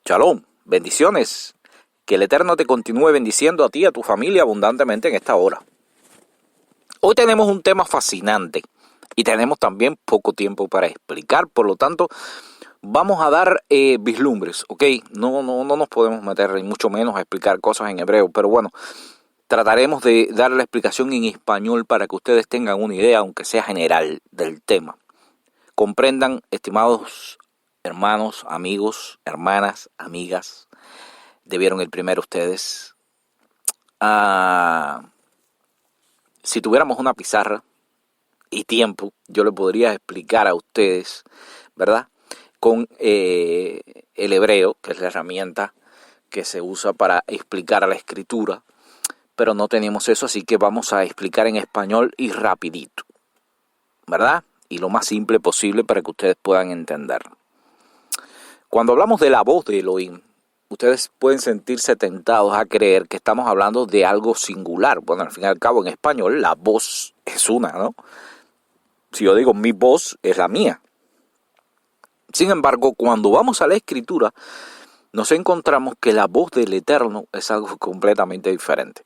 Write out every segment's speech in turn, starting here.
Shalom, bendiciones. Que el Eterno te continúe bendiciendo a ti y a tu familia abundantemente en esta hora. Hoy tenemos un tema fascinante y tenemos también poco tiempo para explicar, por lo tanto, vamos a dar vislumbres, ¿ok? No nos podemos meter, ni mucho menos a explicar cosas en hebreo, pero bueno, trataremos de dar la explicación en español para que ustedes tengan una idea, aunque sea general, del tema. Comprendan, estimados hermanos, amigos, hermanas, amigas, debieron ir primero ustedes. Si tuviéramos una pizarra y tiempo, yo le podría explicar a ustedes, ¿verdad? Con el hebreo, que es la herramienta que se usa para explicar a la escritura, pero no tenemos eso, así que vamos a explicar en español y rapidito, ¿verdad? Y lo más simple posible para que ustedes puedan entender. Cuando hablamos de la voz de Elohim, ustedes pueden sentirse tentados a creer que estamos hablando de algo singular. Bueno, al fin y al cabo, en español, la voz es una, ¿no? Si yo digo mi voz, es la mía. Sin embargo, cuando vamos a la Escritura, nos encontramos que la voz del Eterno es algo completamente diferente.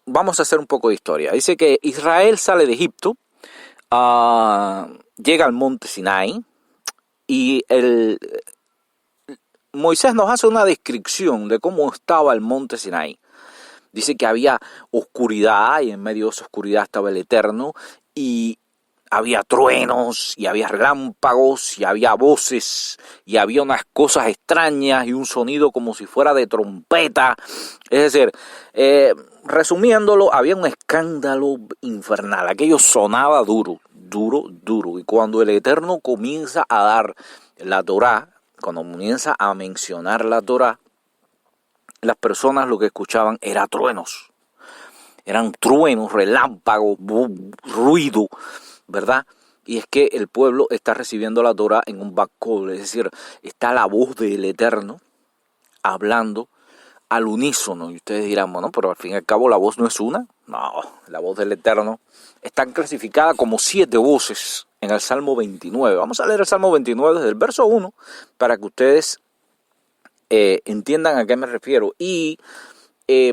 Vamos a hacer un poco de historia. Dice que Israel sale de Egipto, llega al monte Sinai, y Moisés nos hace una descripción de cómo estaba el monte Sinai. Dice que había oscuridad y en medio de esa oscuridad estaba el Eterno y había truenos y había relámpagos y había voces y había unas cosas extrañas y un sonido como si fuera de trompeta. Es decir, resumiéndolo, había un escándalo infernal. Aquello sonaba duro. Y cuando el Eterno comienza a dar la Torá, cuando comienza a mencionar la Torá, las personas lo que escuchaban eran truenos, relámpagos, ruido, ¿verdad? Y es que el pueblo está recibiendo la Torá en un backcall, es decir, está la voz del Eterno hablando al unísono. Y ustedes dirán, bueno, pero al fin y al cabo la voz no es una. No, la voz del Eterno está clasificada como 7 voces en el Salmo 29. Vamos a leer el Salmo 29 desde el verso 1 para que ustedes entiendan a qué me refiero. Y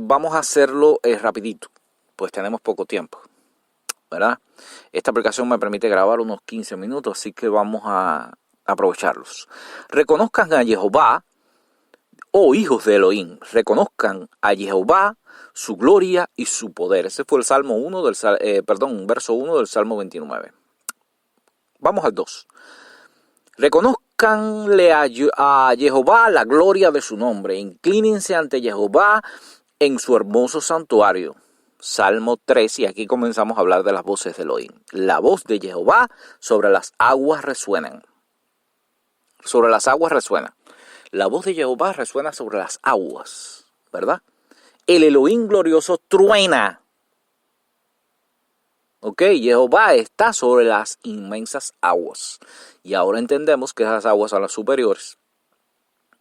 vamos a hacerlo rapidito, pues tenemos poco tiempo, ¿verdad? Esta aplicación me permite grabar unos 15 minutos, así que vamos a aprovecharlos. Reconozcan a Jehová, oh hijos de Elohim, reconozcan a Jehová su gloria y su poder. Ese fue el Salmo 1 verso 1 del Salmo 29. Vamos al 2. Reconozcanle a Jehová la gloria de su nombre. Inclínense ante Jehová en su hermoso santuario. Salmo 3, y aquí comenzamos a hablar de las voces de Elohim. La voz de Jehová sobre las aguas resuenan. Sobre las aguas resuena. La voz de Jehová resuena sobre las aguas, ¿verdad? El Elohim glorioso truena. Ok, Jehová está sobre las inmensas aguas. Y ahora entendemos que esas aguas son las superiores.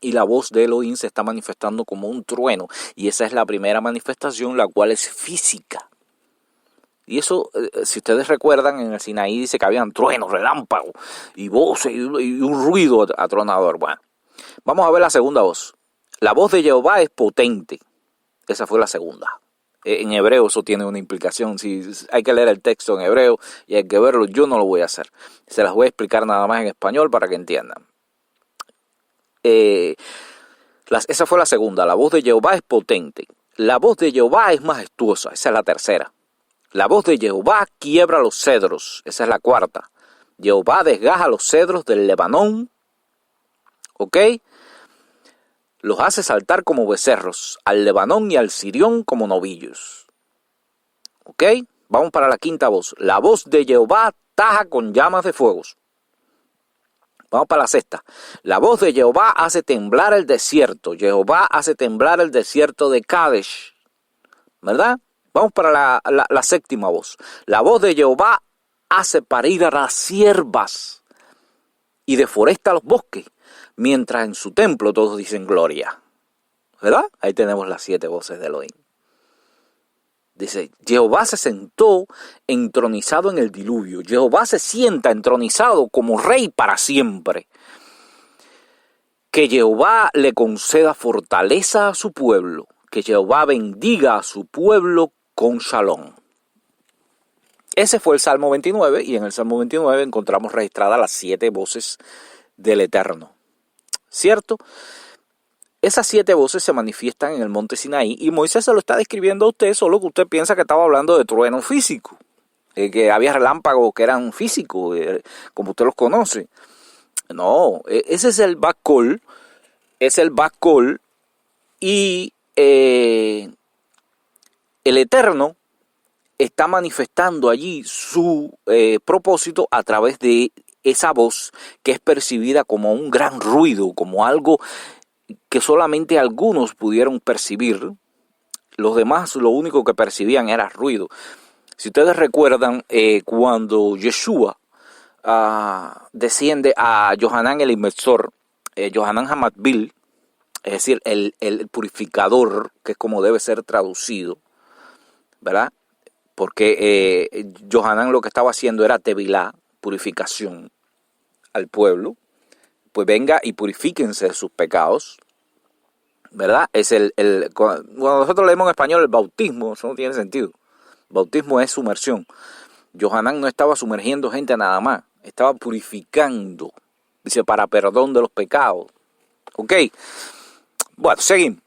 Y la voz de Elohim se está manifestando como un trueno. Y esa es la primera manifestación, la cual es física. Y eso, si ustedes recuerdan, en el Sinaí dice que habían truenos, relámpagos, y voces, y un ruido atronador. Bueno, vamos a ver la segunda voz. La voz de Jehová es potente. Esa fue la segunda. En hebreo eso tiene una implicación. Si hay que leer el texto en hebreo y hay que verlo, yo no lo voy a hacer. Se las voy a explicar nada más en español para que entiendan. Esa fue la segunda. La voz de Jehová es potente. La voz de Jehová es majestuosa. Esa es la tercera. La voz de Jehová quiebra los cedros. Esa es la cuarta. Jehová desgaja los cedros del Lebanón. ¿Ok? Los hace saltar como becerros, al Lebanón y al Sirión como novillos. ¿Ok? Vamos para la quinta voz. La voz de Jehová taja con llamas de fuegos. Vamos para la sexta. La voz de Jehová hace temblar el desierto. Jehová hace temblar el desierto de Kadesh. ¿Verdad? Vamos para la séptima voz. La voz de Jehová hace parir a las ciervas y deforesta los bosques. Mientras en su templo todos dicen gloria. ¿Verdad? Ahí tenemos las 7 voces de Elohim. Dice, Jehová se sentó entronizado en el diluvio. Jehová se sienta entronizado como rey para siempre. Que Jehová le conceda fortaleza a su pueblo, que Jehová bendiga a su pueblo con shalom. Ese fue el Salmo 29, y en el Salmo 29 encontramos registradas las 7 voces del Eterno. ¿Cierto? Esas 7 voces se manifiestan en el monte Sinaí, y Moisés se lo está describiendo a usted, solo que usted piensa que estaba hablando de trueno físico, que había relámpagos que eran físicos, como usted los conoce. No, ese es el Bacol, y el Eterno está manifestando allí su propósito a través de esa voz que es percibida como un gran ruido, como algo que solamente algunos pudieron percibir. Los demás lo único que percibían era ruido. Si ustedes recuerdan, cuando Yeshua desciende a Yohanan el Inmersor, Yohanan Hamatbil, es decir, el purificador, que es como debe ser traducido, ¿verdad? Porque Yohanan lo que estaba haciendo era tevilá, purificación al pueblo. Pues venga y purifíquense de sus pecados, ¿verdad? Es cuando nosotros leemos en español el bautismo, eso no tiene sentido. Bautismo es sumersión. Yohanan no estaba sumergiendo gente nada más, estaba purificando, dice, para perdón de los pecados. ¿Ok? Bueno, seguimos.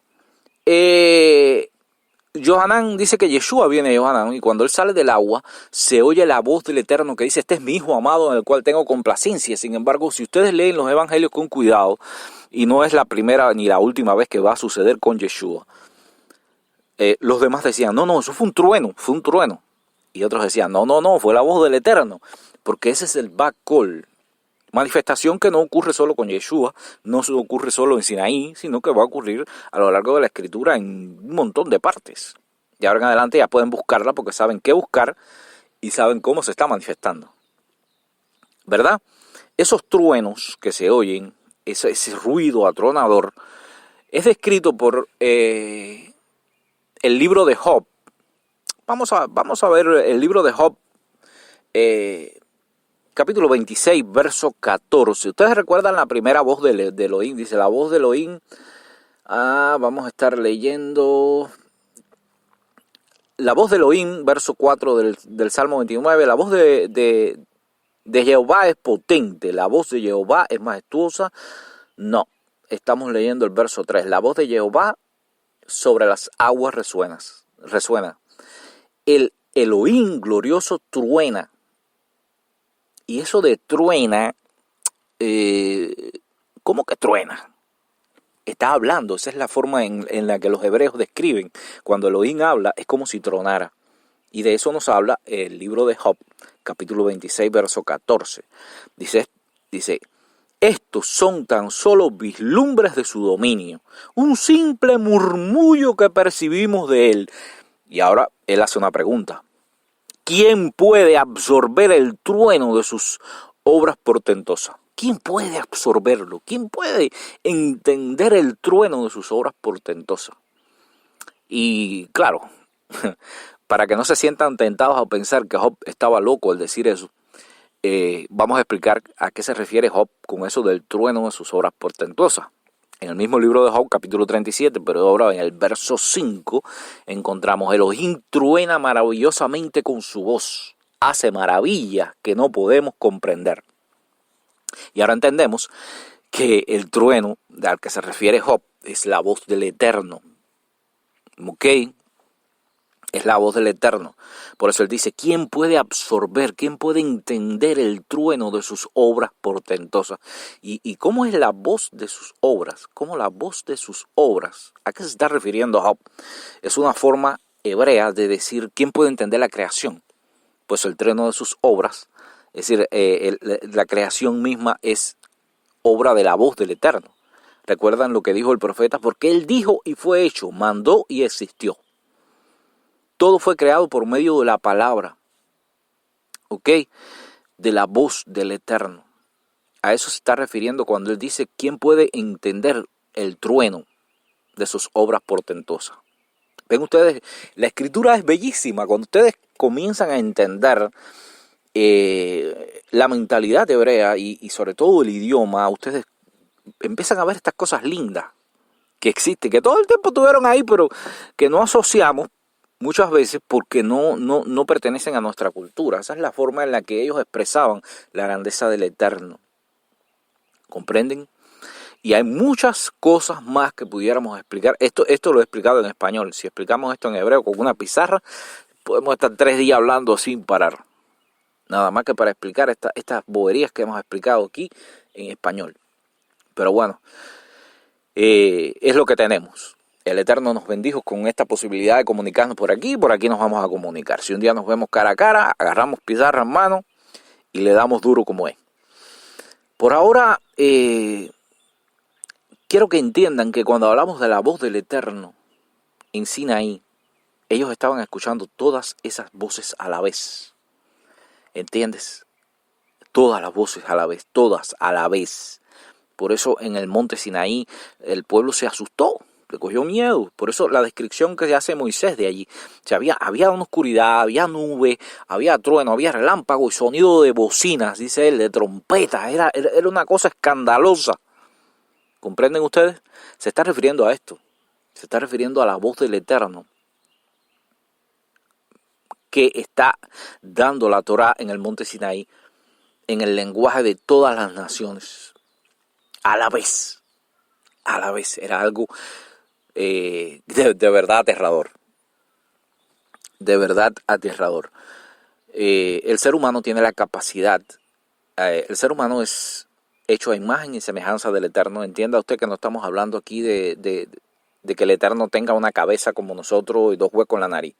Yohanan dice que Yeshua viene de Yohanan, y cuando él sale del agua se oye la voz del Eterno que dice: este es mi Hijo amado en el cual tengo complacencia. Sin embargo, si ustedes leen los evangelios con cuidado, y no es la primera ni la última vez que va a suceder con Yeshua, los demás decían: no, eso fue un trueno. Y otros decían: no, fue la voz del Eterno, porque ese es el Bacol. Manifestación que no ocurre solo con Yeshua, no ocurre solo en Sinaí, sino que va a ocurrir a lo largo de la Escritura en un montón de partes. Y ahora en adelante ya pueden buscarla porque saben qué buscar y saben cómo se está manifestando. ¿Verdad? Esos truenos que se oyen, ese ruido atronador, es descrito por el libro de Job. Vamos a ver el libro de Job, capítulo 26, verso 14. Ustedes recuerdan la primera voz de Elohim. Dice la voz de Elohim. Vamos a estar leyendo la voz de Elohim, verso 4 del Salmo 29. La voz de Jehová es potente. La voz de Jehová es majestuosa. No, estamos leyendo el verso 3. La voz de Jehová sobre las aguas resuena. El Elohim glorioso truena. Y eso de truena, ¿cómo que truena? Está hablando, esa es la forma en la que los hebreos describen. Cuando Elohim habla, es como si tronara. Y de eso nos habla el libro de Job, capítulo 26, verso 14. Dice, estos son tan solo vislumbres de su dominio, un simple murmullo que percibimos de él. Y ahora él hace una pregunta. ¿Quién puede absorber el trueno de sus obras portentosas? ¿Quién puede absorberlo? ¿Quién puede entender el trueno de sus obras portentosas? Y claro, para que no se sientan tentados a pensar que Job estaba loco al decir eso, vamos a explicar a qué se refiere Job con eso del trueno de sus obras portentosas. En el mismo libro de Job, capítulo 37, pero ahora en el verso 5, encontramos: Elohim truena maravillosamente con su voz, hace maravillas que no podemos comprender. Y ahora entendemos que el trueno al que se refiere Job es la voz del Eterno. ¿Ok? Es la voz del Eterno. Por eso él dice: ¿quién puede absorber, quién puede entender el trueno de sus obras portentosas? ¿Y cómo es la voz de sus obras? ¿Cómo la voz de sus obras? ¿A qué se está refiriendo Job? Es una forma hebrea de decir: ¿quién puede entender la creación? Pues el trueno de sus obras, es decir, la creación misma es obra de la voz del Eterno. ¿Recuerdan lo que dijo el profeta? Porque él dijo y fue hecho, mandó y existió. Todo fue creado por medio de la palabra, ¿ok? De la voz del Eterno. A eso se está refiriendo cuando él dice: ¿quién puede entender el trueno de sus obras portentosas? Ven ustedes, la escritura es bellísima. Cuando ustedes comienzan a entender la mentalidad hebrea y sobre todo el idioma, ustedes empiezan a ver estas cosas lindas que existen, que todo el tiempo estuvieron ahí, pero que no asociamos muchas veces porque no pertenecen a nuestra cultura. Esa es la forma en la que ellos expresaban la grandeza del Eterno. ¿Comprenden? Y hay muchas cosas más que pudiéramos explicar. Esto lo he explicado en español. Si explicamos esto en hebreo con una pizarra, podemos estar 3 días hablando sin parar. Nada más que para explicar estas boberías que hemos explicado aquí en español. Pero bueno, es lo que tenemos. El Eterno nos bendijo con esta posibilidad de comunicarnos por aquí nos vamos a comunicar. Si un día nos vemos cara a cara, agarramos pizarra en mano y le damos duro como es. Por ahora, quiero que entiendan que cuando hablamos de la voz del Eterno en Sinaí, ellos estaban escuchando todas esas voces a la vez. ¿Entiendes? Todas las voces a la vez, todas a la vez. Por eso en el monte Sinaí el pueblo se asustó, le cogió miedo. Por eso la descripción que hace Moisés de allí, o sea, había una oscuridad, había nube, había trueno, había relámpago y sonido de bocinas, dice él, de trompetas. Era una cosa escandalosa. ¿Comprenden ustedes? Se está refiriendo a esto. Se está refiriendo a la voz del Eterno que está dando la Torá en el monte Sinaí en el lenguaje de todas las naciones. A la vez. Era algo de verdad aterrador. De verdad aterrador. El ser humano tiene la capacidad. El ser humano es hecho a imagen y semejanza del Eterno. Entienda usted que no estamos hablando aquí de que el Eterno tenga una cabeza como nosotros y 2 huecos en la nariz.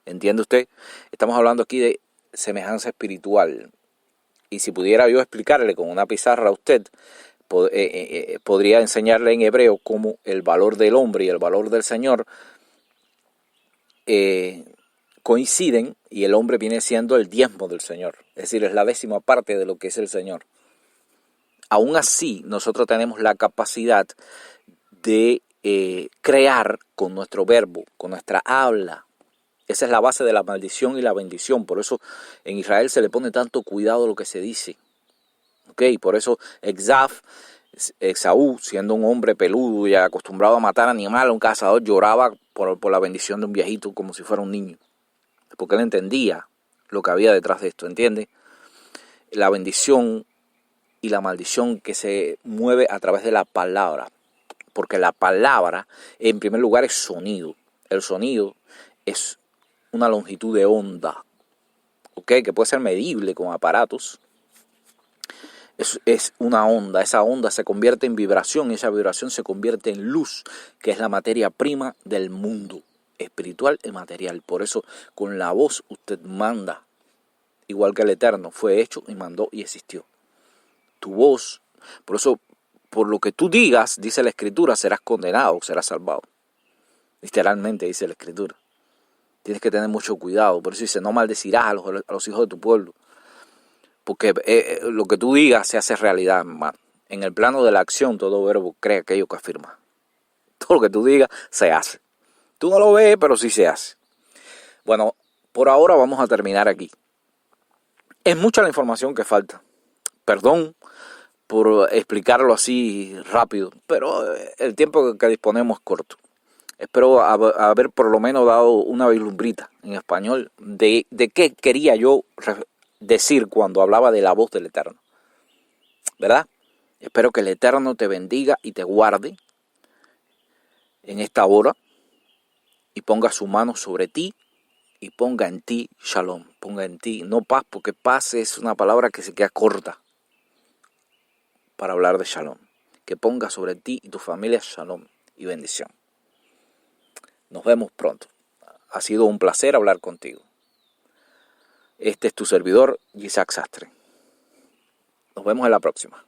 ¿Entiende usted? Estamos hablando aquí de semejanza espiritual. Y si pudiera yo explicarle con una pizarra a usted, podría enseñarle en hebreo cómo el valor del hombre y el valor del Señor coinciden y el hombre viene siendo el diezmo del Señor. Es decir, es la 10ª parte de lo que es el Señor. Aún así, nosotros tenemos la capacidad de crear con nuestro verbo, con nuestra habla. Esa es la base de la maldición y la bendición. Por eso en Israel se le pone tanto cuidado a lo que se dice. Por eso Esaú, siendo un hombre peludo y acostumbrado a matar animales, un cazador, lloraba por la bendición de un viejito como si fuera un niño. Porque él entendía lo que había detrás de esto, ¿entiende? La bendición y la maldición que se mueve a través de la palabra. Porque la palabra, en primer lugar, es sonido. El sonido es una longitud de onda, que puede ser medible con aparatos. Es una onda, esa onda se convierte en vibración y esa vibración se convierte en luz, que es la materia prima del mundo espiritual y material. Por eso con la voz usted manda, igual que el Eterno fue hecho y mandó y existió. Tu voz, por eso por lo que tú digas, dice la Escritura, serás condenado, serás salvado. Literalmente dice la Escritura. Tienes que tener mucho cuidado. Por eso dice, no maldecirás a los hijos de tu pueblo. Porque lo que tú digas se hace realidad, hermano. En el plano de la acción, todo verbo cree aquello que afirma. Todo lo que tú digas se hace. Tú no lo ves, pero sí se hace. Bueno, por ahora vamos a terminar aquí. Es mucha la información que falta. Perdón por explicarlo así rápido, pero el tiempo que disponemos es corto. Espero haber por lo menos dado una vislumbrita en español de qué quería yo decir cuando hablaba de la voz del Eterno. ¿Verdad? Espero que el Eterno te bendiga y te guarde en esta hora y ponga su mano sobre ti y ponga en ti shalom. Ponga en ti, no paz, porque paz es una palabra que se queda corta para hablar de shalom. Que ponga sobre ti y tu familia shalom y bendición. Nos vemos pronto. Ha sido un placer hablar contigo. Este es tu servidor, Isaac Sastre. Nos vemos en la próxima.